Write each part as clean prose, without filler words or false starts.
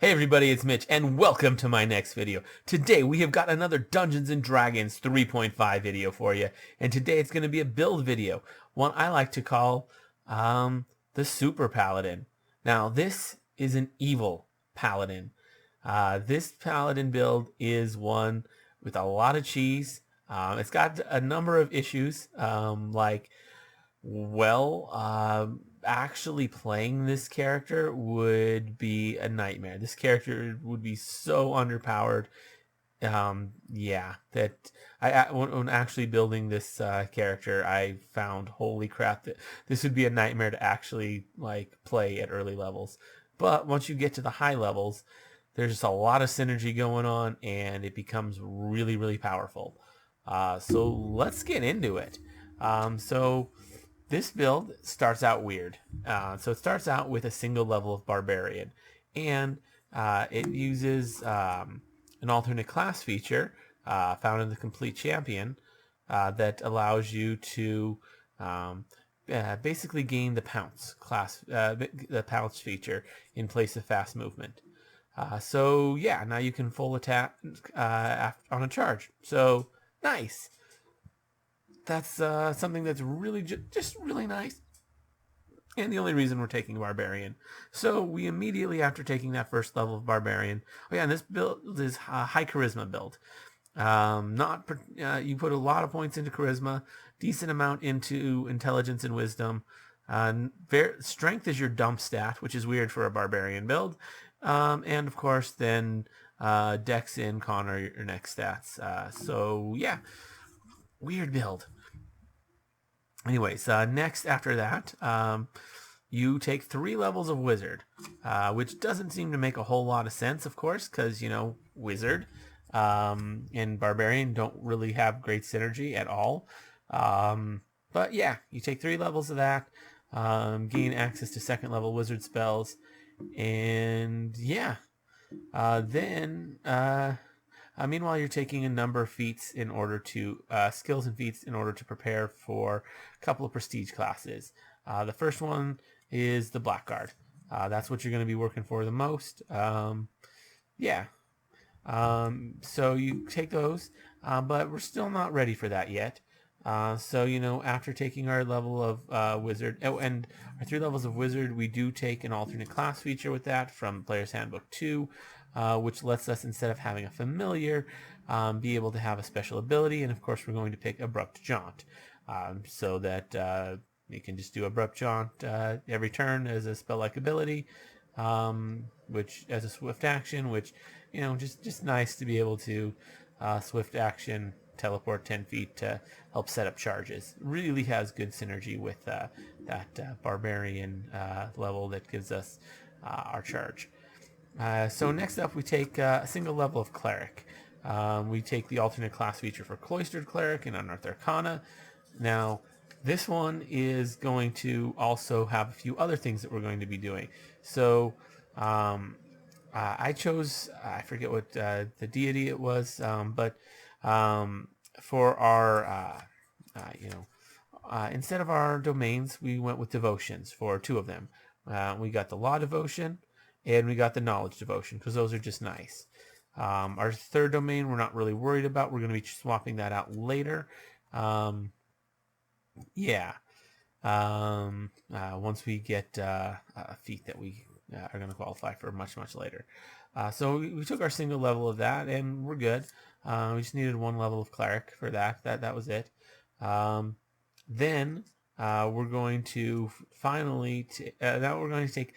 Hey everybody, it's Mitch, and welcome to my next video. Today we have got another Dungeons & Dragons 3.5 video for you, and today it's going to be a build video, one I like to call the Super Paladin. Now this is an evil paladin. This paladin build is one with a lot of cheese. It's got a number of issues, actually playing this character would be a nightmare. This character would be so underpowered. Yeah, that when actually building this character, I found, holy crap, that this would be a nightmare to actually play at early levels. But once you get to the high levels, there's just a lot of synergy going on, and it becomes really, really powerful. So let's get into it. This build starts out weird. So it starts out with a single level of Barbarian, and it uses an alternate class feature found in the Complete Champion that allows you to basically gain the Pounce class, the Pounce feature in place of fast movement. So yeah, now you can full attack on a charge. So nice. That's something that's really just really nice, and the only reason we're taking Barbarian. So we immediately, after taking that first level of Barbarian, oh yeah, and this build is a high charisma build. You put a lot of points into charisma, decent amount into intelligence and wisdom. Strength is your dump stat, which is weird for a Barbarian build, and of course then Dex and Con are your next stats. So yeah, weird build. Anyways, next after that, you take 3 levels of Wizard, which doesn't seem to make a whole lot of sense, of course, because, you know, Wizard and Barbarian don't really have great synergy at all. But yeah, you take 3 levels of that, gain access to 2nd level Wizard spells, and yeah, meanwhile, you're taking a number of feats in order to skills and feats in order to prepare for a couple of prestige classes. The first one is the Blackguard. That's what you're going to be working for the most. Yeah. So you take those, but we're still not ready for that yet. So, you know, after taking our level of Wizard, and our 3 levels of Wizard, we do take an alternate class feature with that from Player's Handbook 2, which lets us, instead of having a familiar, be able to have a special ability. And of course, we're going to pick Abrupt Jaunt, so that you can just do Abrupt Jaunt every turn as a spell-like ability, which as a swift action, which, you know, just nice to be able to swift action, teleport 10 feet to help set up charges. Really has good synergy with that Barbarian level that gives us our charge. So next up, we take a single level of Cleric. We take the alternate class feature for Cloistered Cleric and Unearthed Arcana. Now, this one is going to also have a few other things that we're going to be doing. So I chose, I forget what the deity it was, but for our, instead of our domains, we went with devotions for 2 of them. We got the Law Devotion, and we got the Knowledge Devotion, because those are just nice. Our 3rd domain we're not really worried about. We're going to be swapping that out later. Yeah. Once we get a feat that we are going to qualify for much later. So we took our single level of that, and we're good. We just needed 1 level of Cleric for that. That was it. Then we're going to finally now we're going to take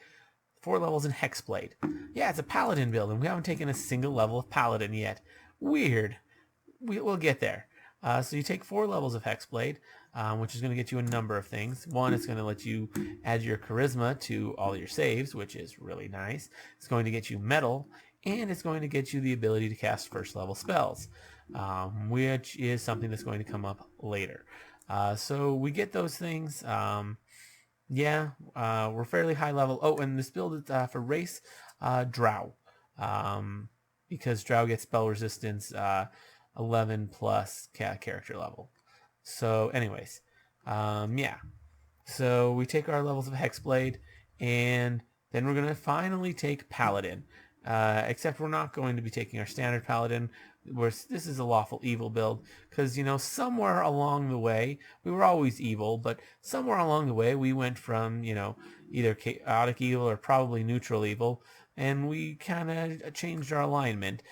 4 levels in Hexblade. Yeah, it's a Paladin build, and we haven't taken a single level of Paladin yet. Weird. We'll get there. So you take 4 levels of Hexblade, which is going to get you a number of things. One, it's going to let you add your charisma to all your saves, which is really nice. It's going to get you metal, and it's going to get you the ability to cast 1st level spells, which is something that's going to come up later. So we get those things. Yeah, we're fairly high level. Oh, and this build is for race Drow, because Drow gets spell resistance 11 plus character level. So anyways, yeah. So we take our levels of Hexblade, and then we're going to finally take Paladin. except we're not going to be taking our standard paladin. This is a lawful evil build, because somewhere along the way we were always evil, but somewhere along the way we went from either chaotic evil or probably neutral evil, and we kind of changed our alignment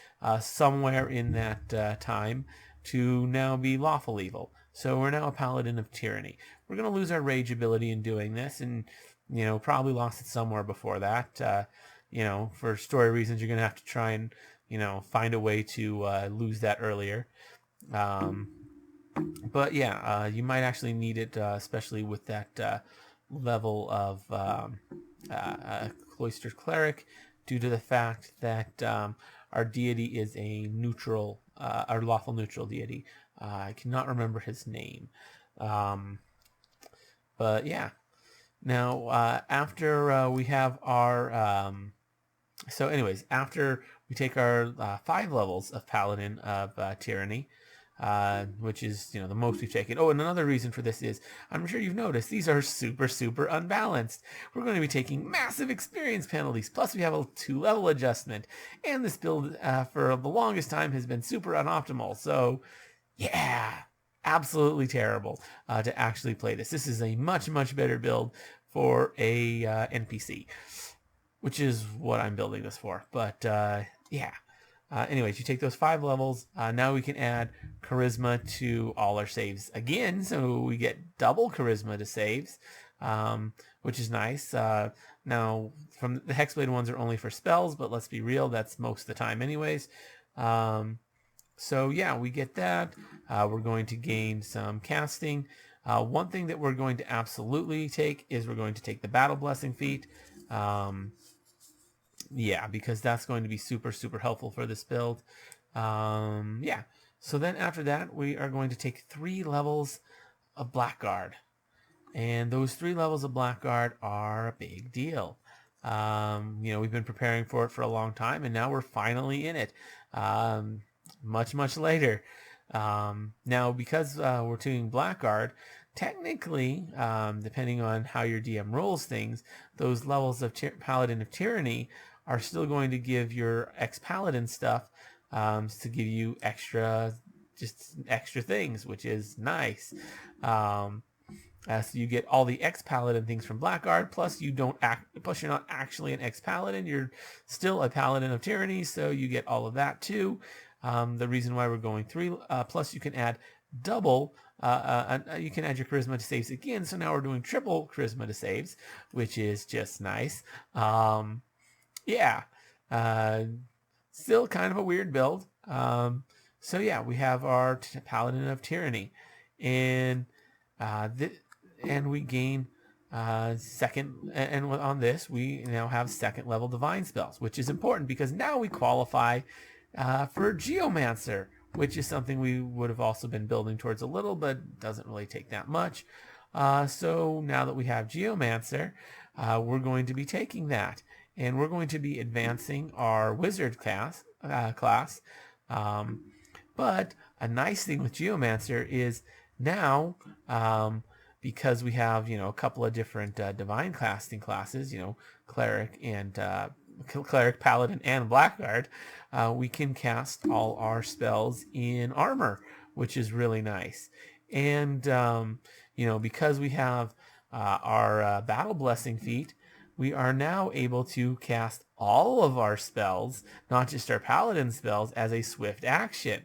somewhere in that time to now be lawful evil. So we're now a paladin of tyranny. We're going to lose our rage ability in doing this, and probably lost it somewhere before that. For story reasons, you're going to have to try and find a way to lose that earlier. But yeah, you might actually need it, especially with that level of cloistered cleric, due to the fact that our deity is a neutral, our lawful neutral deity. I cannot remember his name. But yeah. Now, after we have our... so anyways, after we take our 5 levels of Paladin of Tyranny, which is, the most we've taken. Oh, and another reason for this is, I'm sure you've noticed, these are super, super unbalanced. We're going to be taking massive experience penalties, plus we have a 2-level adjustment, and this build for the longest time has been super unoptimal. So, yeah, absolutely terrible to actually play this. This is a much, much better build for a NPC, which is what I'm building this for. But yeah. Anyways, you take those 5 levels. Now we can add charisma to all our saves again, so we get double charisma to saves, which is nice. Now, from the Hexblade ones are only for spells, but let's be real, that's most of the time anyways. So yeah, we get that. We're going to gain some casting. One thing that we're going to absolutely take is we're going to take the Battle Blessing feat. Yeah, because that's going to be super, super helpful for this build. Yeah. So then after that, we are going to take 3 levels of Blackguard. And those 3 levels of Blackguard are a big deal. We've been preparing for it for a long time, and now we're finally in it. Much, much later. Now, because we're doing Blackguard, technically, depending on how your DM rolls things, those levels of Paladin of Tyranny are still going to give your ex-Paladin stuff to give you extra things, which is nice. So you get all the ex-Paladin things from Blackguard, plus you're not actually an ex-Paladin, you're still a Paladin of Tyranny, so you get all of that too. The reason why we're going 3, plus you can add double, you can add your charisma to saves again, so now we're doing triple charisma to saves, which is just nice. Yeah, still kind of a weird build. So yeah, we have our Paladin of Tyranny, and we gain second, and on this we now have 2nd level divine spells, which is important because now we qualify for Geomancer, which is something we would have also been building towards a little, but doesn't really take that much. So now that we have Geomancer, we're going to be taking that, and we're going to be advancing our wizard class. But a nice thing with Geomancer is now, because we have a couple of different divine casting classes, cleric, paladin, and blackguard, we can cast all our spells in armor, which is really nice. And because we have our battle blessing feat, we are now able to cast all of our spells, not just our paladin spells, as a swift action,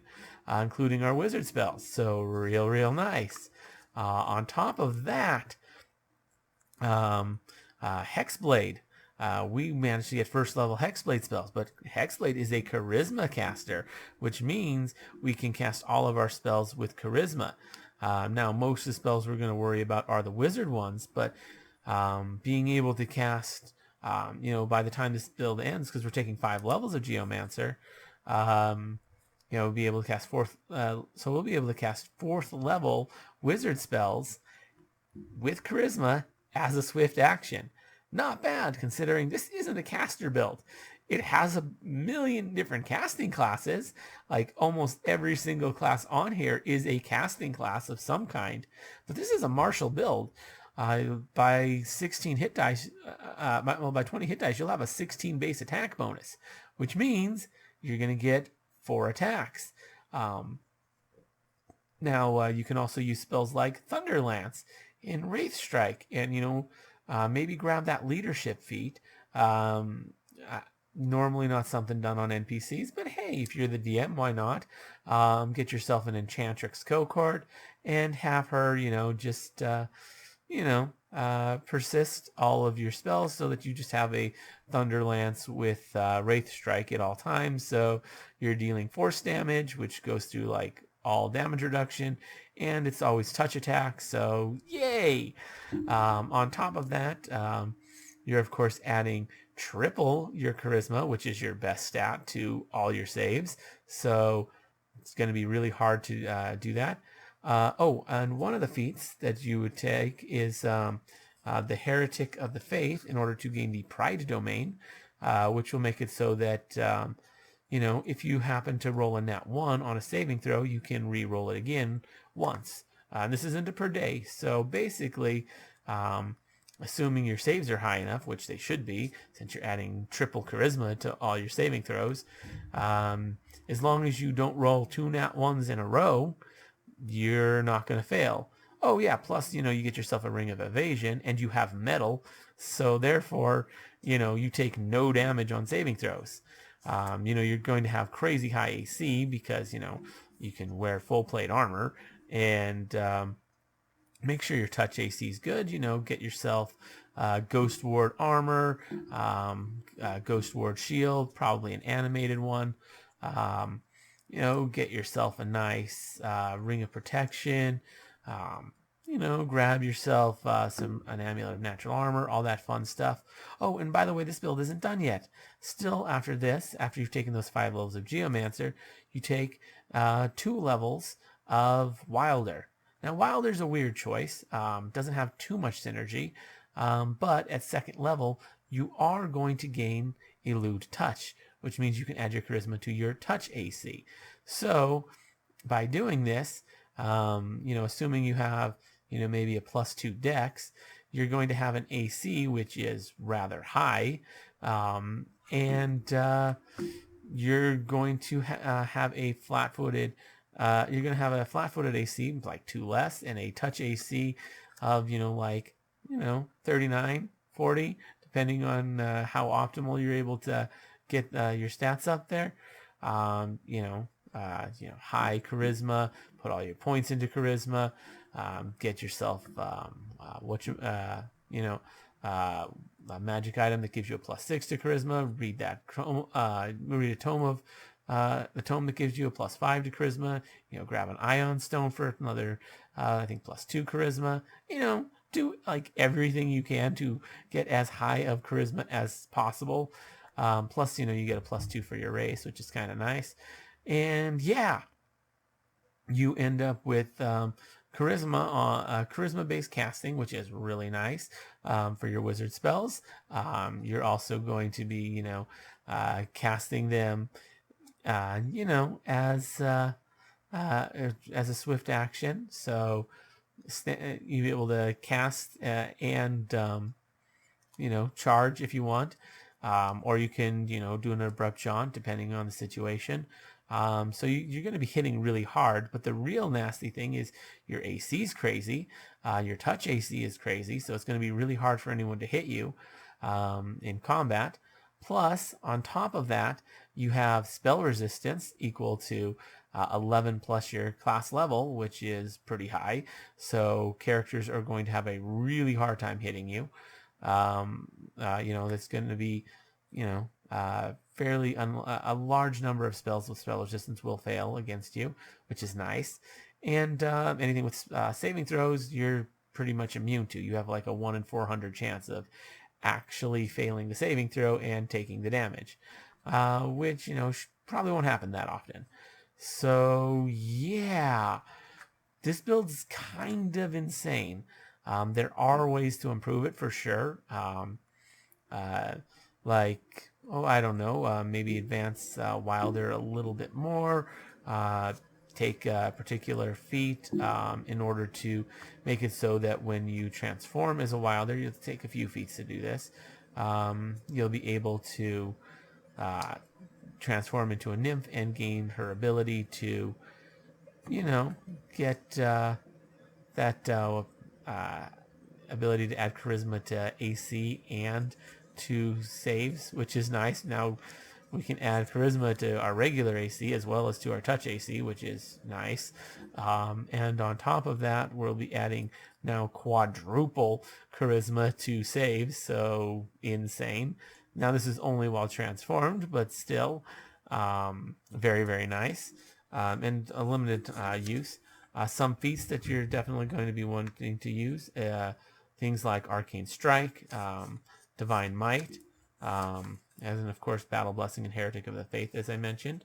including our wizard spells. So real nice. On top of that, Hexblade. We managed to get 1st level Hexblade spells, but Hexblade is a charisma caster, which means we can cast all of our spells with charisma. Now, most of the spells we're going to worry about are the wizard ones, but being able to cast, by the time this build ends, because we're taking 5 levels of Geomancer, we'll be able to cast so we'll be able to cast 4th level wizard spells with charisma as a swift action. Not bad, considering this isn't a caster build. It has a million different casting classes. Like almost every single class on here is a casting class of some kind. But this is a martial build. By 16 hit dice, by 20 hit dice, you'll have a 16 base attack bonus, which means you're going to get 4 attacks. Um, Now, you can also use spells like Thunder Lance and Wraith Strike, and maybe grab that leadership feat. Um, uh, Normally not something done on NPCs, but hey, if you're the DM, why not? Get yourself an Enchantrix cohort and have her, just persist all of your spells so that you just have a Thunder Lance with Wraith Strike at all times. So you're dealing force damage, which goes through like all damage reduction, and it's always touch attack. So yay! On top of that, you're of course adding triple your charisma, which is your best stat, to all your saves. So it's going to be really hard to do that. And one of the feats that you would take is the Heretic of the Faith in order to gain the Pride Domain, which will make it so that, if you happen to roll a nat 1 on a saving throw, you can re-roll it again once. This isn't a per day, so basically, assuming your saves are high enough, which they should be, since you're adding triple charisma to all your saving throws, as long as you don't roll 2 nat 1s in a row, you're not going to fail. Oh yeah, plus, you get yourself a Ring of Evasion, and you have metal, so therefore, you take no damage on saving throws. You're going to have crazy high AC because, you can wear full plate armor, and make sure your touch AC is good. Get yourself Ghost Ward armor, Ghost Ward shield, probably an animated one. Get yourself a nice ring of protection. Grab yourself an amulet of natural armor, all that fun stuff. Oh, and by the way, this build isn't done yet. Still, after this, after you've taken those 5 levels of Geomancer, you take 2 levels of Wilder. Now, Wilder's a weird choice. Doesn't have too much synergy, but at 2nd level, you are going to gain a lewd touch, which means you can add your charisma to your touch AC. So, by doing this, assuming you have, maybe a +2 dex, you're going to have an AC which is rather high, and you're going to have a flat-footed. You're going to have a flat-footed AC, like 2 less, and a touch AC of, 39, 40, depending on how optimal you're able to get your stats up there. High charisma, put all your points into charisma, get yourself a magic item that gives you a +6 to charisma. Read a tome of the tome that gives you a +5 to charisma. Grab an ion stone for another, I think +2 charisma. Do like everything you can to get as high of charisma as possible. Plus, you get a +2 for your race, which is kind of nice. And yeah, you end up with charisma-based casting, which is really nice for your wizard spells. You're also going to be, casting them, as a swift action. So you'll be able to cast and charge if you want, or you can, do an abrupt jaunt depending on the situation. So you're going to be hitting really hard, but the real nasty thing is your AC is crazy. Your touch AC is crazy, so it's going to be really hard for anyone to hit you in combat. Plus, on top of that, you have spell resistance equal to 11 plus your class level, which is pretty high. So characters are going to have a really hard time hitting you. That's going to be, fairly a large number of spells with spell resistance will fail against you, which is nice. And anything with saving throws, you're pretty much immune to. You have like a 1 in 400 chance of actually failing the saving throw and taking the damage, which probably won't happen that often. So yeah, this build's kind of insane. There are ways to improve it for sure. I don't know, maybe advance Wilder a little bit more, take a particular feat in order to make it so that when you transform as a Wilder, you have to take a few feats to do this. You'll be able to transform into a nymph and gain her ability to, get that ability to add charisma to AC and to saves, which is nice. Now we can add charisma to our regular AC as well as to our touch AC, which is nice. And on top of that, we'll be adding now quadruple charisma to saves, so insane. Now this is only while transformed, but still very, very nice. And a limited use. Some feats that you're definitely going to be wanting to use, things like Arcane Strike, Divine Might, as in, of course, Battle Blessing and Heretic of the Faith, as I mentioned.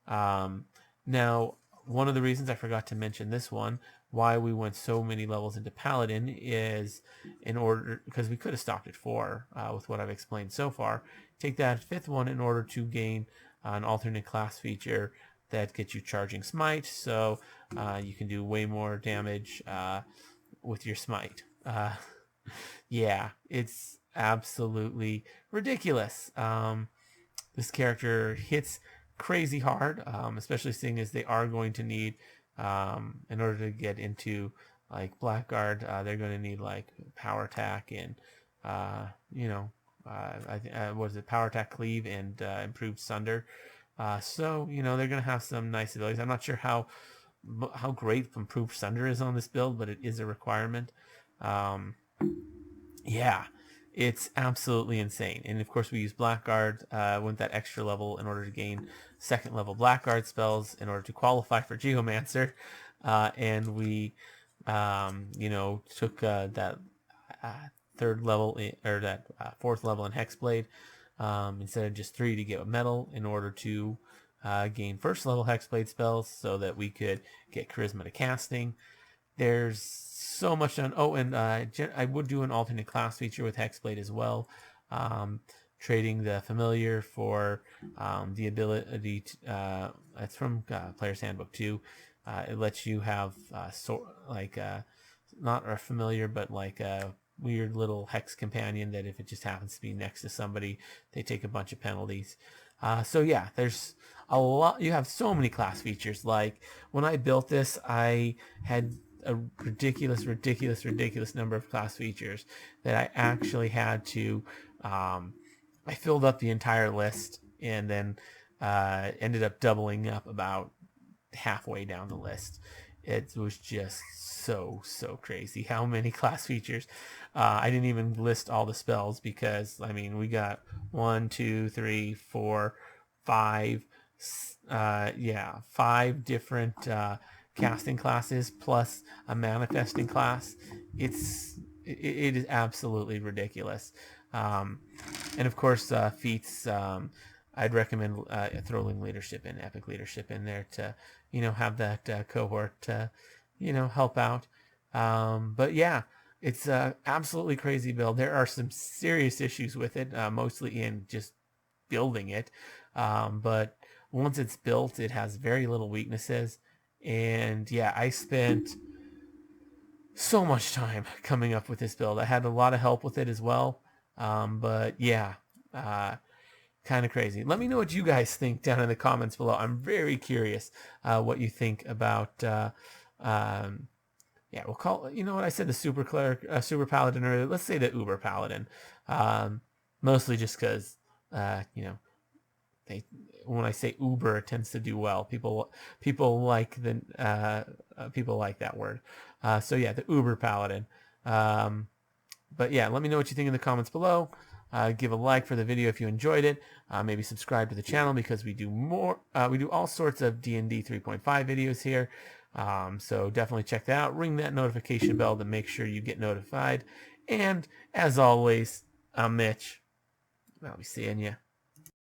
Now, one of the reasons I forgot to mention this one, why we went so many levels into Paladin, is in order, because we could have stopped at 4 with what I've explained so far. Take that 5th one in order to gain an alternate class feature that gets you Charging Smite, so you can do way more damage with your Smite. Yeah, it's absolutely ridiculous. This character hits crazy hard, especially seeing as they are going to need, in order to get into like Blackguard, they're going to need like power attack and, what is it, power attack, cleave, and improved sunder. So they're going to have some nice abilities. I'm not sure how great improved sunder is on this build, but it is a requirement. Yeah, it's absolutely insane. And of course we use Blackguard, with that extra level in order to gain 2nd level Blackguard spells in order to qualify for Geomancer. And we, took that 3rd level or that 4th level in Hexblade, instead of just 3 to get a medal in order to gain 1st level Hexblade spells so that we could get charisma to casting. There's so much done. Oh, and I would do an alternate class feature with Hexblade as well, trading the familiar for the ability to, it's from Player's Handbook 2. It lets you have not a familiar, but like a weird little hex companion that if it just happens to be next to somebody, they take a bunch of penalties. So yeah, there's a lot. You have so many class features. Like when I built this, I had a ridiculous number of class features that I actually had to, I filled up the entire list and then ended up doubling up about halfway down the list. It was just so crazy how many class features. I didn't even list all the spells because we got 1, 2, 3, 4, 5 5 different casting classes plus a manifesting class. It is absolutely ridiculous. And of course feats, I'd recommend throwing leadership and epic leadership in there to have that cohort to help out. But yeah, it's a absolutely crazy build. There are some serious issues with it, mostly in just building it, but once it's built, it has very little weaknesses. And yeah, I spent so much time coming up with this build. I had a lot of help with it as well, but yeah, kind of crazy. Let me know what you guys think down in the comments below. I'm very curious what you think about we'll call, what I said, the super cleric, super paladin, or let's say the Uber Paladin, mostly just because when I say Uber, it tends to do well. People like people like that word. So yeah, the Uber Paladin. But yeah, let me know what you think in the comments below. Give a like for the video if you enjoyed it. Maybe subscribe to the channel because we do we do all sorts of D&D 3.5 videos here. So definitely check that out. Ring that notification bell to make sure you get notified. And as always, I'm Mitch. I'll be seeing you.